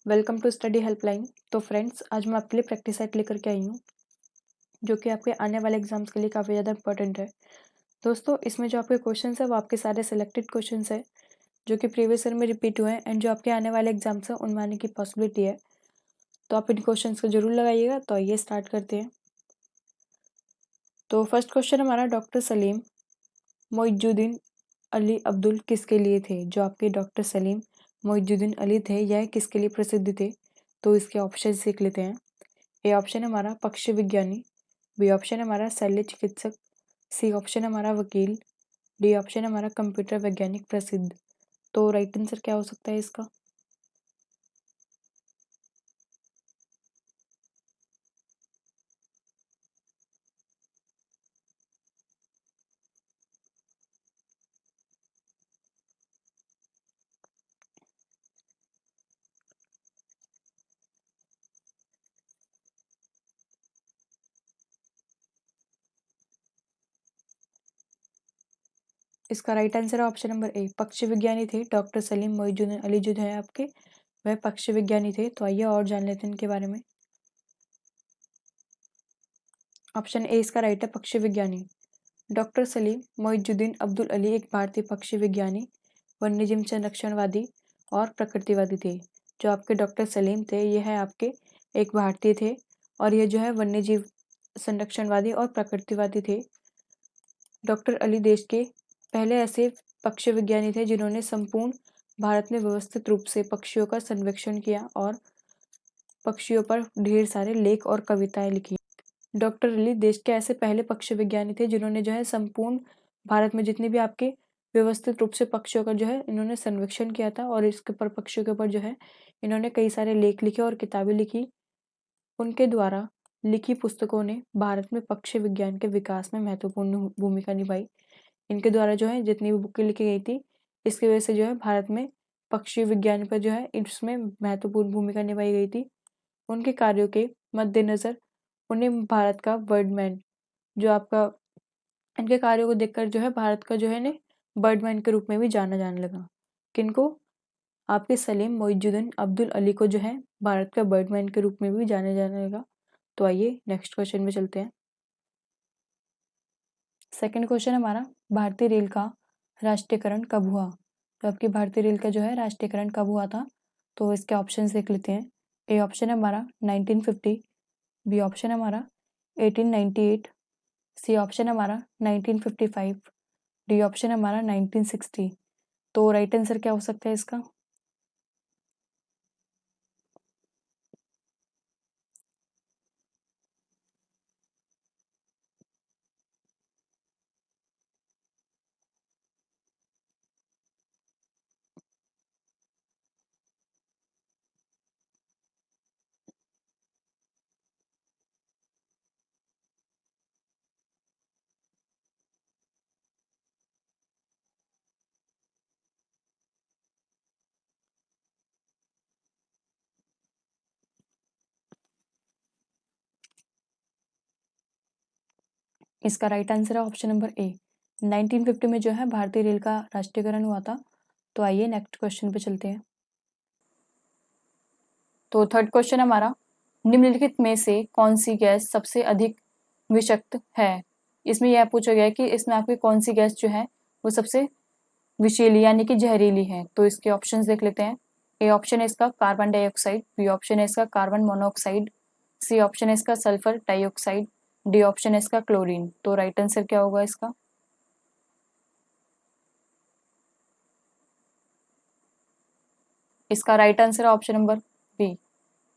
Welcome to study helpline. तो friends, आज मैं आपके लिए प्रैक्टिस सेट लेकर के आई हूँ जो कि आपके आने वाले एग्जाम्स के लिए काफ़ी ज़्यादा इंपॉर्टेंट है। दोस्तों, इसमें जो आपके क्वेश्चंस है वो आपके सारे सिलेक्टेड क्वेश्चंस है जो कि प्रीवियस ईयर में रिपीट हुए हैं एंड जो आपके आने वाले एग्जाम्स हैं उनमें आने की पॉसिबिलिटी है। तो आप इन क्वेश्चंस को जरूर लगाइएगा। तो आइए स्टार्ट करते हैं। तो फर्स्ट क्वेश्चन हमारा, डॉक्टर सलीम मोइजुद्दीन अली अब्दुल किसके लिए थे? जो आपके डॉक्टर सलीम मोइजुद्दीन अली थे यह किसके लिए प्रसिद्ध थे? तो इसके ऑप्शन देख लेते हैं। ए ऑप्शन हमारा पक्षी विज्ञानी, बी ऑप्शन हमारा शल्य चिकित्सक, सी ऑप्शन हमारा वकील, डी ऑप्शन हमारा कंप्यूटर वैज्ञानिक प्रसिद्ध। तो राइट आंसर क्या हो सकता है इसका? इसका राइट आंसर है ऑप्शन नंबर ए, पक्षी विज्ञानी थे डॉक्टर सलीम मोइजुद्दीन अली जो है आपके, वह पक्षी विज्ञानी थे। तो आइए और जान लेते हैं इनके बारे में। ऑप्शन ए इसका राइट है, पक्षी विज्ञानी। डॉक्टर सलीम मोइजुद्दीन अब्दुल अली एक भारतीय पक्षी विज्ञानी, वन्यजीव संरक्षणवादी और प्रकृतिवादी थे। जो आपके डॉक्टर सलीम थे यह है आपके एक भारतीय थे और यह जो है वन्यजीव संरक्षणवादी और प्रकृतिवादी थे। डॉक्टर अली देश के पहले ऐसे पक्षी विज्ञानी थे जिन्होंने संपूर्ण भारत में व्यवस्थित रूप से पक्षियों का सर्वेक्षण किया और पक्षियों पर ढेर सारे लेख और कविताएं लिखी। डॉक्टर अली देश के ऐसे पहले पक्षी विज्ञानी थे जिन्होंने जो है संपूर्ण भारत में जितने भी आपके व्यवस्थित रूप से पक्षियों का जो है इन्होंने सर्वेक्षण किया था और इसके ऊपर पक्षियों के ऊपर जो है इन्होंने कई सारे लेख लिखे और किताबें लिखी। उनके द्वारा लिखी पुस्तकों ने भारत में पक्षी विज्ञान के विकास में महत्वपूर्ण भूमिका निभाई। इनके द्वारा जो है जितनी भी बुकें लिखी गई थी इसकी वजह से जो है भारत में पक्षी विज्ञान पर जो है इसमें महत्वपूर्ण भूमिका निभाई गई थी। उनके कार्यों के मद्देनजर उन्हें भारत का बर्डमैन जो आपका, इनके कार्यों को देखकर जो है भारत का जो है ने बर्डमैन के रूप में भी जाना जाने लगा। किनको? आपके सलीम मोइजुद्दीन अब्दुल अली को जो है भारत का बर्डमैन के रूप में भी जाने जाने लगा। तो आइए नेक्स्ट क्वेश्चन में चलते हैं। सेकंड क्वेश्चन हमारा, भारतीय रेल का राष्ट्रीयकरण कब हुआ? तो आपकी भारतीय रेल का जो है राष्ट्रीयकरण कब हुआ था? तो इसके ऑप्शंस देख लेते हैं। ए ऑप्शन है हमारा 1950, बी ऑप्शन है हमारा 1898, सी ऑप्शन है हमारा 1955, डी ऑप्शन है हमारा 1960। तो राइट आंसर क्या हो सकता है इसका? इसका राइट आंसर है ऑप्शन नंबर ए, 1950 में जो है भारतीय रेल का राष्ट्रीयकरण हुआ था। तो आइए नेक्स्ट क्वेश्चन पे चलते हैं। तो थर्ड क्वेश्चन हमारा, निम्नलिखित में से कौन सी गैस सबसे अधिक विषाक्त है? इसमें यह पूछा गया है कि इसमें आपकी कौन सी गैस जो है वो सबसे विषैली यानी कि जहरीली है। तो इसके ऑप्शंस देख लेते हैं। ए ऑप्शन है इसका कार्बन डाइऑक्साइड, बी ऑप्शन है इसका कार्बन मोनोऑक्साइड, सी ऑप्शन है इसका सल्फर डाइऑक्साइड, डी ऑप्शन है इसका क्लोरीन। तो राइट आंसर क्या होगा इसका? इसका राइट आंसर है option number B,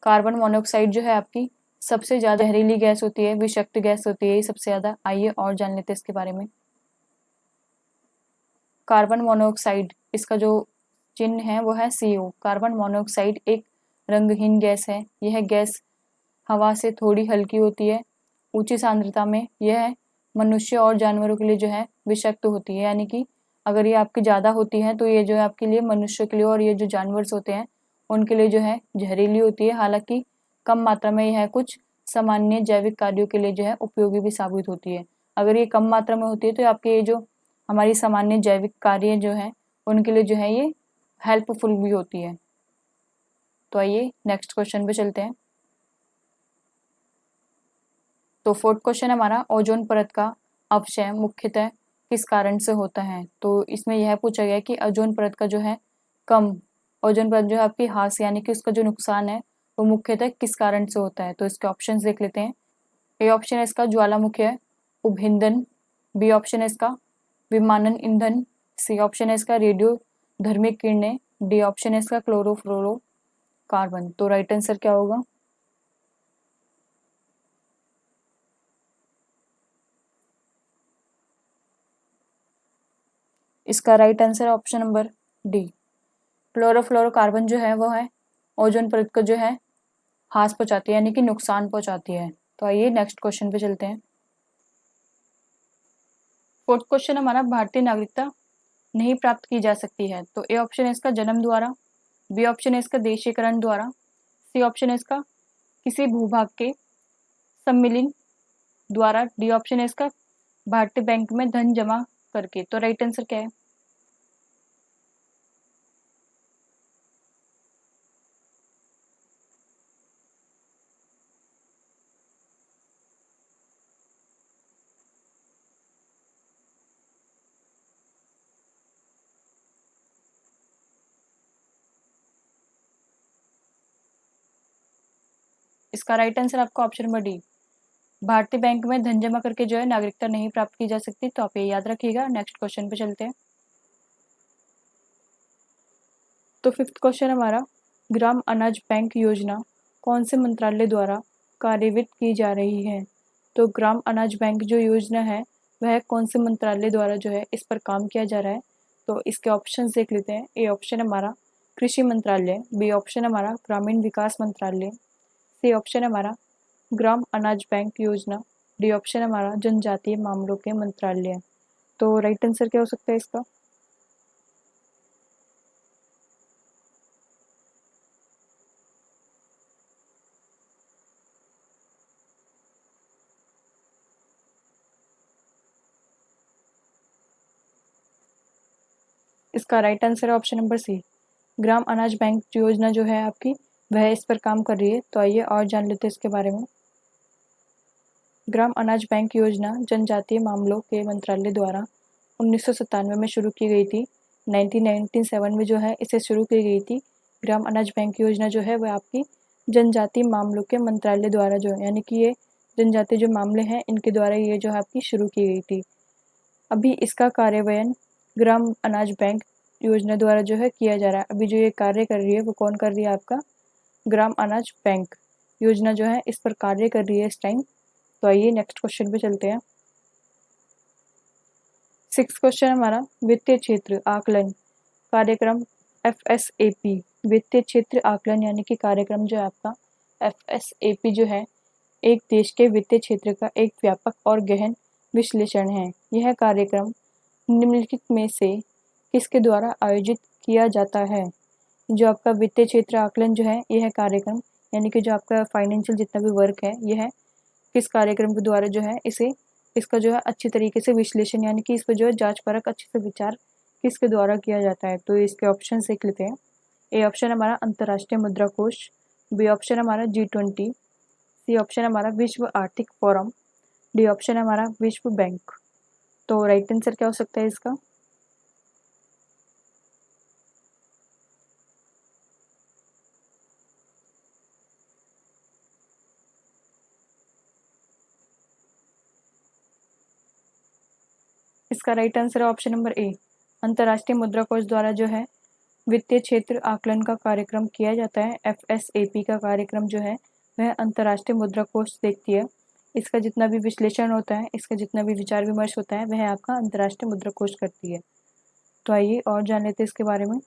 carbon monoxide जो है आपकी सबसे ज्यादा जहरीली गैस होती है, विषाक्त गैस होती है ये सबसे ज्यादा। आइए और जान लेते हैं इसके बारे में। कार्बन मोनोऑक्साइड, इसका जो चिन्ह है वो है CO। कार्बन मोनोऑक्साइड एक रंगहीन गैस है। यह गैस हवा से थोड़ी हल्की होती है। ऊंची सांद्रता में यह मनुष्य और जानवरों के लिए जो है विषाक्त होती है, यानी कि अगर ये आपकी ज़्यादा होती है तो ये जो है आपके लिए, मनुष्य के लिए और ये जो जानवर होते हैं उनके लिए जो है जहरीली होती है। हालांकि कम मात्रा में यह कुछ सामान्य जैविक कार्यों के लिए जो है उपयोगी भी साबित होती है। अगर ये कम मात्रा में होती है तो आपके ये जो हमारी सामान्य जैविक कार्य जो है उनके लिए जो है ये हेल्पफुल भी होती है। तो आइए नेक्स्ट क्वेश्चन पे चलते हैं। तो फोर्थ क्वेश्चन हमारा, ओजोन परत का अपक्षय मुख्यतः किस कारण से होता है। तो इसमें यह पूछा गया कि ओजोन परत का जो है ओजोन परत जो है आपकी ह्रास यानी कि उसका जो नुकसान है वो मुख्यतः किस कारण से होता है। तो इसके ऑप्शंस देख लेते हैं। ए ऑप्शन है इसका ज्वालामुखी उपईंधन, बी ऑप्शन है इसका विमानन ईंधन, सी ऑप्शन है इसका रेडियो धर्मी किरणें, डी ऑप्शन है इसका क्लोरोफ्लोरोकार्बन। तो राइट आंसर क्या होगा? इसका right answer option number D. Chlorofluorocarbon जो है वो है ओजोन परत को जो है ह्रास पहुंचाती है यानी कि नुकसान पहुंचाती है। तो आइए नेक्स्ट क्वेश्चन पे चलते हैं। फोर्थ क्वेश्चन हमारा, भारतीय नागरिकता नहीं प्राप्त की जा सकती है। तो ए ऑप्शन है इसका जन्म द्वारा, बी ऑप्शन है इसका देशीकरण द्वारा, सी ऑप्शन है इसका किसी भूभाग के सम्मिलन द्वारा, डी ऑप्शन है इसका भारतीय बैंक में धन जमा करके। तो राइट आंसर क्या है? इसका राइट आंसर आपका ऑप्शन नंबर डी, भारतीय बैंक में धन जमा करके जो है नागरिकता नहीं प्राप्त की जा सकती। तो आप ये याद रखिएगा। नेक्स्ट क्वेश्चन पे चलते हैं। तो फिफ्थ क्वेश्चन हमारा, ग्राम अनाज बैंक योजना कौन से मंत्रालय द्वारा कार्यान्वित की जा रही है। तो ग्राम अनाज बैंक जो योजना है वह कौन से मंत्रालय द्वारा जो है इस पर काम किया जा रहा है। तो इसके ऑप्शंस देख लेते हैं। ए ऑप्शन हमारा कृषि मंत्रालय, बी ऑप्शन हमारा ग्रामीण विकास मंत्रालय, सी ऑप्शन हमारा ग्राम अनाज बैंक योजना, डी ऑप्शन हमारा जनजातीय मामलों के मंत्रालय। तो राइट आंसर क्या हो सकता है इसका? इसका राइट आंसर है ऑप्शन नंबर सी, ग्राम अनाज बैंक योजना जो है आपकी वह इस पर काम कर रही है। तो आइए और जान लेते हैं इसके बारे में। ग्राम अनाज बैंक योजना जनजातीय मामलों के मंत्रालय द्वारा 1997 में शुरू की गई थी। 1997 में जो है इसे शुरू की गई थी। ग्राम अनाज बैंक योजना जो है वह आपकी जनजातीय मामलों के मंत्रालय द्वारा जो है यानी कि ये जनजातीय जो मामले हैं इनके द्वारा ये जो है आपकी शुरू की गई थी। अभी इसका कार्यान्वयन ग्राम अनाज बैंक योजना द्वारा जो है किया जा रहा है। अभी जो ये कार्य कर रही है वो कौन कर रही है? आपका ग्राम अनाज बैंक योजना जो है इस पर कार्य कर रही है इस टाइम। तो आइए नेक्स्ट क्वेश्चन पे चलते हैं। सिक्स क्वेश्चन हमारा, वित्तीय क्षेत्र आकलन कार्यक्रम FSAP, वित्तीय क्षेत्र आकलन यानी कि कार्यक्रम जो है आपका FSAP जो है एक देश के वित्तीय क्षेत्र का एक व्यापक और गहन विश्लेषण है। यह कार्यक्रम निम्नलिखित में से किसके द्वारा आयोजित किया जाता है? जो आपका वित्तीय क्षेत्र आकलन जो है यह कार्यक्रम यानी कि जो आपका फाइनेंशियल जितना भी वर्क है यह किस कार्यक्रम के द्वारा जो है इसका जो है अच्छी तरीके से विश्लेषण यानी कि इस पर जो है जांच परख अच्छे से विचार किसके द्वारा किया जाता है। तो इसके ऑप्शन देख लेते हैं। ए ऑप्शन हमारा अंतर्राष्ट्रीय मुद्रा कोष, बी ऑप्शन हमारा G20, सी ऑप्शन हमारा विश्व आर्थिक फोरम, डी ऑप्शन हमारा विश्व बैंक। तो राइट आंसर क्या हो सकता है इसका? इसका राइट आंसर है ऑप्शन नंबर ए, अंतर्राष्ट्रीय मुद्रा कोष द्वारा जो है वित्तीय क्षेत्र आकलन का कार्यक्रम किया जाता है। FSAP का कार्यक्रम जो है वह अंतर्राष्ट्रीय मुद्रा कोष देखती है। इसका जितना भी विश्लेषण होता है, इसका जितना भी विचार विमर्श होता है वह आपका अंतर्राष्ट्रीय मुद्रा कोष करती है। तो आइए और जान लेते हैं इसके बारे में।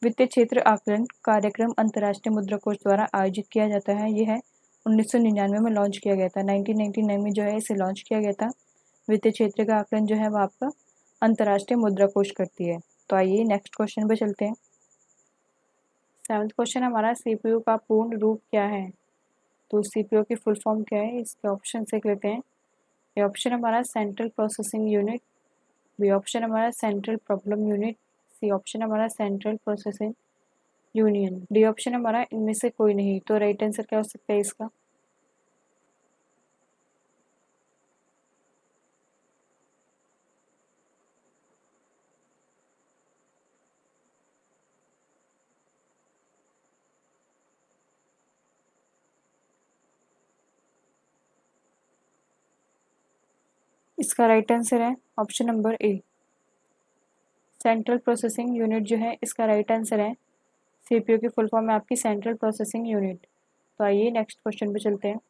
वित्तीय क्षेत्र आकलन कार्यक्रम अंतर्राष्ट्रीय मुद्रा कोष द्वारा आयोजित किया जाता है। यह 1999 में लॉन्च किया गया था। 1999 में जो है इसे लॉन्च किया गया था। वित्तीय क्षेत्र का आकलन जो है वह आपका अंतर्राष्ट्रीय मुद्रा कोष करती है। तो आइए नेक्स्ट क्वेश्चन पे चलते हैं। सेवंथ क्वेश्चन हमारा, CPU का पूर्ण रूप क्या है? तो CPU की फुल फॉर्म क्या है? इसके ऑप्शन देख लेते हैं। ये ऑप्शन हमारा central processing unit, B option हमारा central problem unit, C option हमारा central processing union. D option हमारा इनमें से कोई नहीं, तो राइट आंसर क्या हो सकता है इसका? इसका राइट आंसर है option number A, central processing unit जो है इसका राइट आंसर है। सीपीयू की फुल फॉर्म है आपकी सेंट्रल प्रोसेसिंग यूनिट। तो आइए नेक्स्ट क्वेश्चन पे चलते हैं।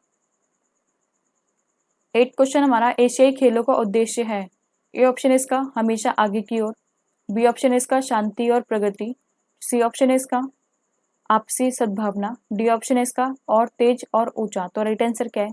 8 क्वेश्चन हमारा एशियाई खेलों का उद्देश्य है। ए ऑप्शन है इसका हमेशा आगे की ओर, बी ऑप्शन है इसका शांति और प्रगति, सी ऑप्शन है इसका आपसी सद्भावना, डी ऑप्शन है इसका और तेज और ऊंचा। तो राइट आंसर क्या है?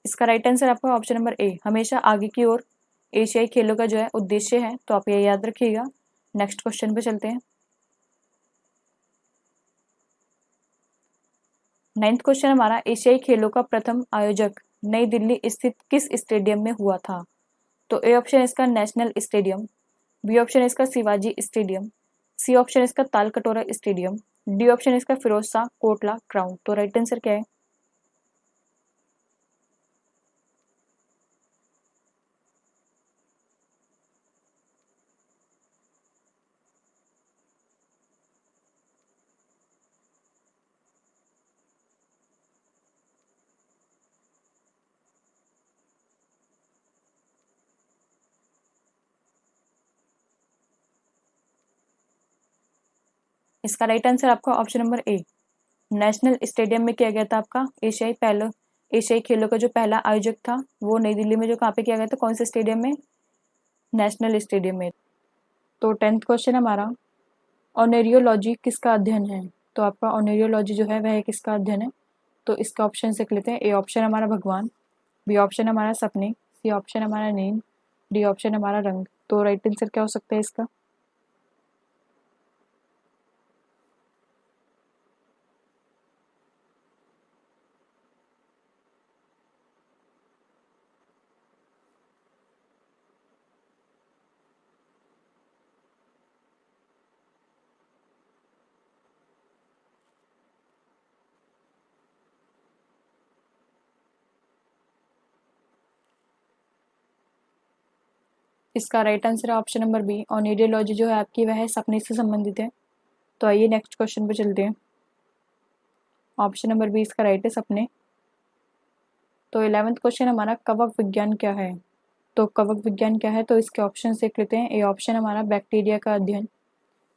इसका राइट आंसर आपका ऑप्शन नंबर ए, हमेशा आगे की ओर एशियाई खेलों का जो है उद्देश्य है। तो आप ये याद रखिएगा। नेक्स्ट क्वेश्चन पे चलते हैं। 9th क्वेश्चन हमारा एशियाई खेलों का प्रथम आयोजक नई दिल्ली स्थित किस स्टेडियम में हुआ था? तो ए ऑप्शन है इसका नेशनल स्टेडियम, बी ऑप्शन है इसका शिवाजी स्टेडियम, सी ऑप्शन है इसका तालकटोरा स्टेडियम, डी ऑप्शन है इसका फिरोज शाह कोटला ग्राउंड। तो राइट आंसर क्या है? इसका राइट आंसर आपका option number A, national stadium में किया गया था। आपका एशियाई खेलों का जो पहला आयोजक था वो नई दिल्ली में जो कहाँ पे किया गया था, कौन से स्टेडियम में? नेशनल स्टेडियम में। तो 10th क्वेश्चन हमारा ऑनेरियोलॉजी किसका अध्ययन है? तो आपका ऑनेरियोलॉजी जो है वह किसका अध्ययन है? तो इसका ऑप्शन से लेते हैं। ए ऑप्शन हमारा भगवान, बी ऑप्शन हमारा सपने, सी ऑप्शन हमारा नींद, डी ऑप्शन हमारा रंग। तो राइट आंसर क्या हो सकता है इसका? इसका राइट आंसर है ऑप्शन नंबर बी, ऑनेरियोलॉजी जो है आपकी वह सपने से संबंधित है। तो आइए नेक्स्ट क्वेश्चन पे चलते हैं। ऑप्शन नंबर बी इसका राइट है सपने। तो 11th क्वेश्चन हमारा कवक विज्ञान क्या है? तो कवक विज्ञान क्या है, तो इसके ऑप्शन देख लेते हैं। ए ऑप्शन हमारा बैक्टीरिया का अध्ययन,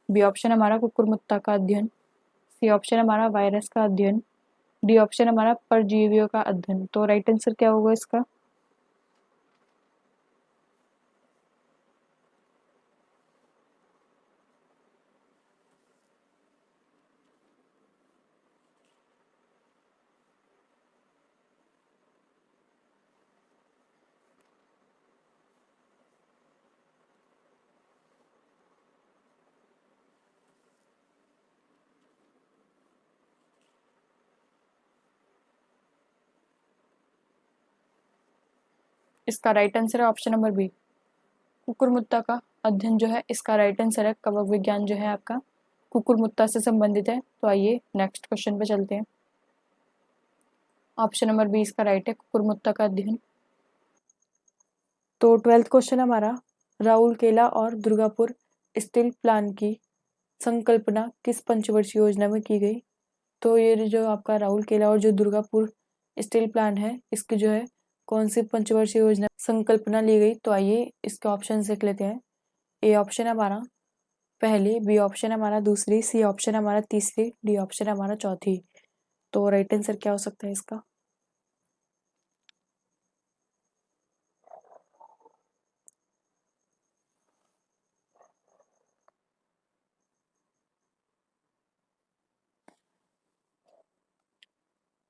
बी ऑप्शन हमारा कुकुरमुत्ता का अध्ययन, सी ऑप्शन हमारा वायरस का अध्ययन, डी ऑप्शन हमारा परजीवियों का अध्ययन। तो राइट आंसर क्या होगा इसका? इसका राइट आंसर है ऑप्शन नंबर बी, कुकुरमुत्ता का अध्ययन जो है इसका राइट आंसर है। कवक विज्ञान जो है आपका कुकुरमुत्ता से संबंधित है। तो आइए नेक्स्ट क्वेश्चन पे चलते हैं। ऑप्शन नंबर बी इसका राइट है, कुकुरमुत्ता का अध्ययन। तो 12th क्वेश्चन हमारा राउल केला और दुर्गापुर स्टील प्लांट की संकल्पना किस पंचवर्षीय योजना में की गई? तो ये जो आपका राउल केला और जो दुर्गापुर स्टील प्लांट है इसकी जो है कौन सी पंचवर्षीय योजना संकल्पना ली गई? तो आइए इसके ऑप्शन देख लेते हैं। ए ऑप्शन हमारा पहली, बी ऑप्शन हमारा दूसरी, सी ऑप्शन हमारा तीसरी, डी ऑप्शन हमारा चौथी। तो राइट आंसर क्या हो सकता है इसका?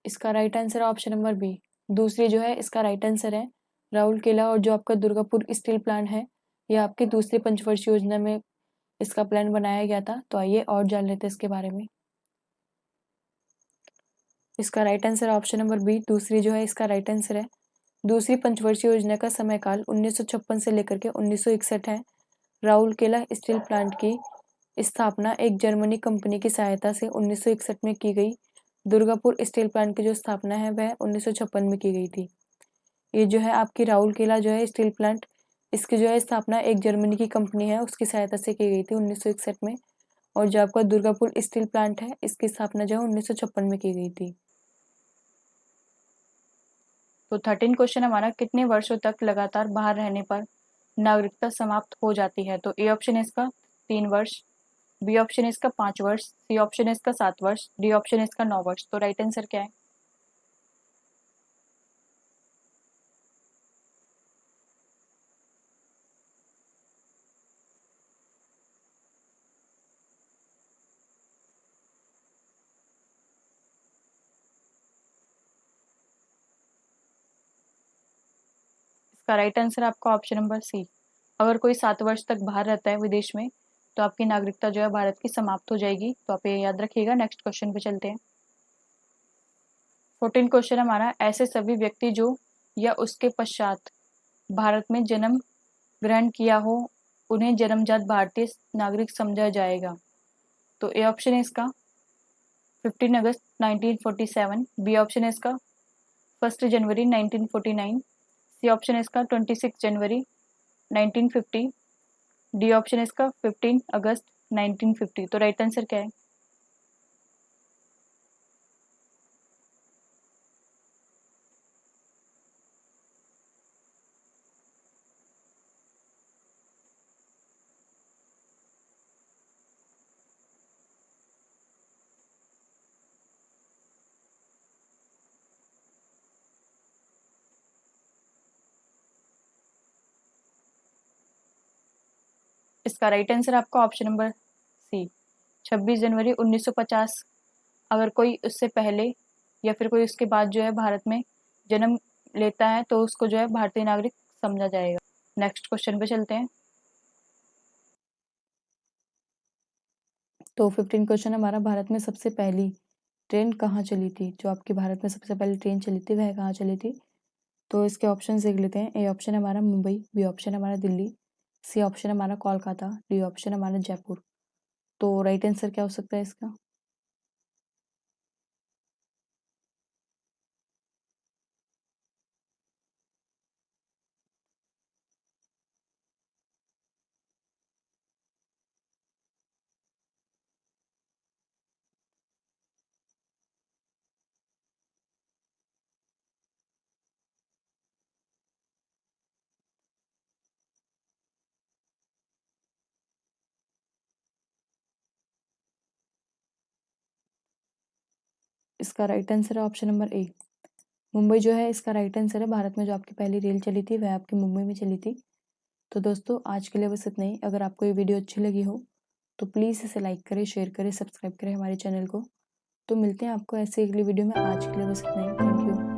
इसका राइट आंसर है ऑप्शन नंबर बी। दूसरी जो है इसका राइट आंसर है। राउल केला और जो आपका दुर्गापुर स्टील प्लांट है, यह आपकी दूसरी पंचवर्षीय योजना में इसका प्लान बनाया गया था। तो आइए और जान लेते हैं इसके बारे में। इसका right answer option number B. दूसरी जो है इसका राइट आंसर है। दूसरी पंचवर्षीय योजना का समयकाल 1956 से लेकर के 1961 है। राउरकेला स्टील प्लांट की स्थापना एक जर्मनी कंपनी की सहायता से 1961 में की गई। दुर्गापुर स्टील प्लांट की जो स्थापना है वह 1956 में की गई थी। ये जो है आपकी राउरकेला जो है स्टील प्लांट, इसकी जो है स्थापना एक जर्मनी की कंपनी है उसकी सहायता से की गई थी 1961 में। और जो आपका दुर्गापुर स्टील प्लांट है इसकी स्थापना जो है 1956 में की गई थी। तो 13 क्वेश्चन हमारा, कितने वर्षों तक लगातार बाहर रहने पर नागरिकता समाप्त हो जाती है? तो ए ऑप्शन है इसका 3 वर्ष, बी ऑप्शन है इसका 5 वर्ष, सी ऑप्शन है इसका 7 वर्ष, डी ऑप्शन है इसका 9 वर्ष। तो राइट आंसर क्या है? इसका राइट आंसर आपका ऑप्शन नंबर सी। अगर कोई 7 वर्ष तक बाहर रहता है विदेश में तो आपकी नागरिकता जो है भारत की समाप्त हो जाएगी। तो आप ये याद रखिएगा। नेक्स्ट क्वेश्चन पे चलते हैं। 14 क्वेश्चन हमारा, ऐसे सभी व्यक्ति जो या उसके पश्चात भारत में जन्म ग्रहण किया हो उन्हें जन्मजात भारतीय नागरिक समझा जाएगा। तो ए ऑप्शन है इसका 15 अगस्त 1947, बी ऑप्शन है इसका 1 जनवरी 1949, सी ऑप्शन है इसका 26 जनवरी 1950, डी ऑप्शन है इसका 15 अगस्त 1950। तो राइट आंसर क्या है? इसका राइट आंसर आपका ऑप्शन नंबर सी 26 जनवरी 1950। अगर कोई उससे पहले या फिर कोई उसके बाद जो है भारत में जन्म लेता है तो उसको जो है भारतीय नागरिक समझा जाएगा। नेक्स्ट क्वेश्चन पे चलते हैं। तो 15 क्वेश्चन हमारा, भारत में सबसे पहली ट्रेन कहाँ चली थी? जो आपकी भारत में सबसे पहली ट्रेन चली थी वह कहाँ चली थी? तो इसके ऑप्शन देख लेते हैं। ए ऑप्शन हमारा मुंबई, बी ऑप्शन हमारा दिल्ली, सी ऑप्शन हमारा कोलकाता, डी ऑप्शन हमारा जयपुर। तो राइट आंसर क्या हो सकता है इसका? इसका राइट आंसर है ऑप्शन नंबर ए, मुंबई जो है इसका राइट आंसर है। भारत में जो आपकी पहली रेल चली थी वह आपकी मुंबई में चली थी। तो दोस्तों आज के लिए बस इतना ही। अगर आपको ये वीडियो अच्छी लगी हो तो प्लीज़ इसे लाइक करें, शेयर करें, सब्सक्राइब करें हमारे चैनल को। तो मिलते हैं आपको ऐसे अगली वीडियो में। आज के लिए बस इतना ही। Thank you.